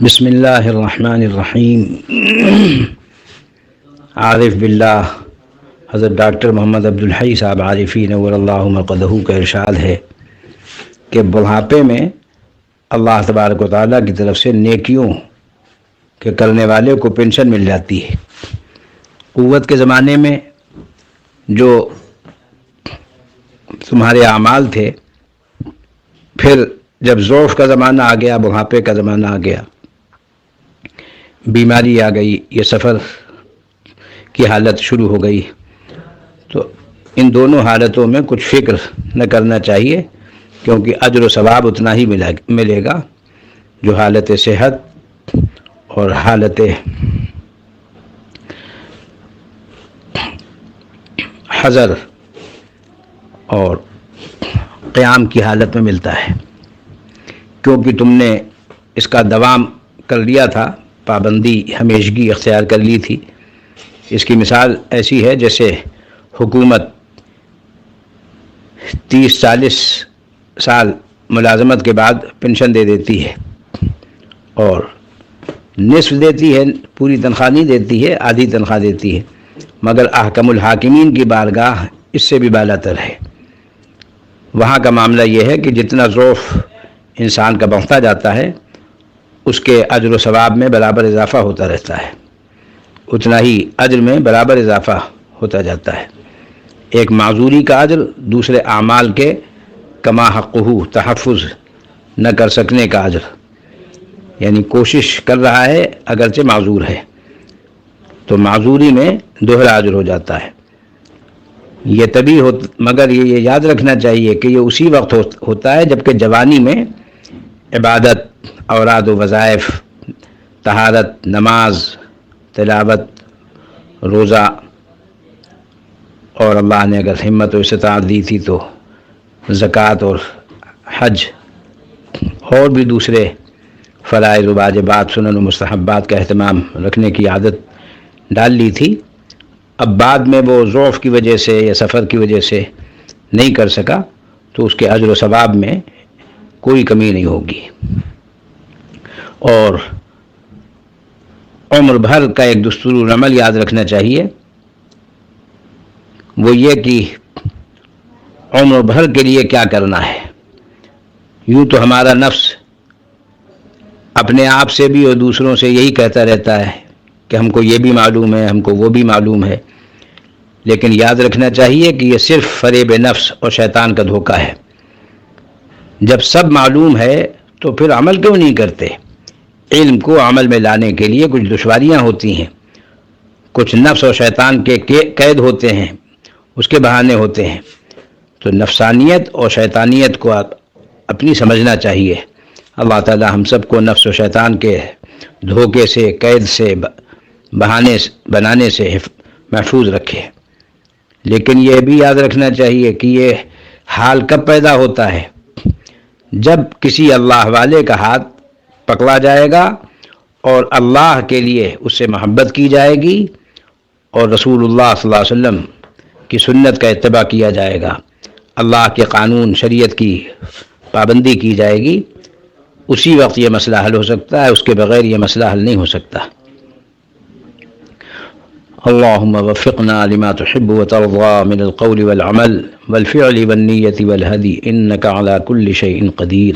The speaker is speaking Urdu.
بسم اللہ الرحمن الرحیم۔ عارف باللہ حضرت ڈاکٹر محمد عبدالحی صاحب عارفی نور اللہ مرقدہ کا ارشاد ہے کہ بڑھاپے میں اللہ تبارک و تعالیٰ کی طرف سے نیکیوں کے کرنے والے کو پینشن مل جاتی ہے۔ قوت کے زمانے میں جو تمہارے اعمال تھے، پھر جب ضعف کا زمانہ آ گیا، بڑھاپے کا زمانہ آ گیا، بیماری آ گئی، یہ سفر کی حالت شروع ہو گئی، تو ان دونوں حالتوں میں کچھ فکر نہ کرنا چاہیے، کیونکہ اجر و ثواب اتنا ہی ملے گا جو حالت صحت اور حالت حضر اور قیام کی حالت میں ملتا ہے، کیونکہ تم نے اس کا دوام کر لیا تھا، پابندی ہمیشگی اختیار کر لی تھی۔ اس کی مثال ایسی ہے جیسے حکومت 30-40 سال ملازمت کے بعد پینشن دے دیتی ہے، اور نصف دیتی ہے، پوری تنخواہ نہیں دیتی ہے، آدھی تنخواہ دیتی ہے، مگر احکم الحاکمین کی بارگاہ اس سے بھی بالا تر ہے۔ وہاں کا معاملہ یہ ہے کہ جتنا ضعف انسان کا بڑھتا جاتا ہے، اس کے اجر و ثواب میں برابر اضافہ ہوتا رہتا ہے، اتنا ہی اجر میں برابر اضافہ ہوتا جاتا ہے۔ ایک معذوری کا اجر، دوسرے اعمال کے کما حقہ تحفظ نہ کر سکنے کا اجر، یعنی کوشش کر رہا ہے اگرچہ معذور ہے، تو معذوری میں دوہرا اجر ہو جاتا ہے۔ یہ تبھی مگر یہ یاد رکھنا چاہیے کہ یہ اسی وقت ہوتا ہے جبکہ جوانی میں عبادت، اوراد و وظائف، طہارت، نماز، تلاوت، روزہ، اور اللہ نے اگر ہمت و استطاعت دی تھی تو زکوٰۃ اور حج اور بھی دوسرے فرائض و واجبات، سنن و مستحبات کا اہتمام رکھنے کی عادت ڈال لی تھی۔ اب بعد میں وہ ضعف کی وجہ سے یا سفر کی وجہ سے نہیں کر سکا، تو اس کے اجر و ثواب میں کوئی کمی نہیں ہوگی۔ اور عمر بھر کا ایک دستور العمل یاد رکھنا چاہیے، وہ یہ کہ عمر بھر کے لیے کیا کرنا ہے۔ یوں تو ہمارا نفس اپنے آپ سے بھی اور دوسروں سے یہی کہتا رہتا ہے کہ ہم کو یہ بھی معلوم ہے، ہم کو وہ بھی معلوم ہے، لیکن یاد رکھنا چاہیے کہ یہ صرف فریب نفس اور شیطان کا دھوکہ ہے۔ جب سب معلوم ہے تو پھر عمل کیوں نہیں کرتے؟ علم کو عمل میں لانے کے لیے کچھ دشواریاں ہوتی ہیں، کچھ نفس اور شیطان کے قید ہوتے ہیں، اس کے بہانے ہوتے ہیں، تو نفسانیت اور شیطانیت کو اپنی سمجھنا چاہیے۔ اللہ تعالی ہم سب کو نفس و شیطان کے دھوکے سے، قید سے، بہانے بنانے سے محفوظ رکھے۔ لیکن یہ بھی یاد رکھنا چاہیے کہ یہ حال کب پیدا ہوتا ہے؟ جب کسی اللہ والے کا ہاتھ پکڑا جائے گا اور اللہ کے لیے اس سے محبت کی جائے گی، اور رسول اللہ صلی اللہ علیہ وسلم کی سنت کا اتباع کیا جائے گا، اللہ کے قانون شریعت کی پابندی کی جائے گی، اسی وقت یہ مسئلہ حل ہو سکتا ہے، اس کے بغیر یہ مسئلہ حل نہیں ہو سکتا۔ اللہم وفقنا لما تحب وترضى من القول والعمل والفعل والنیة والہدی انک علی کل شیء قدیر۔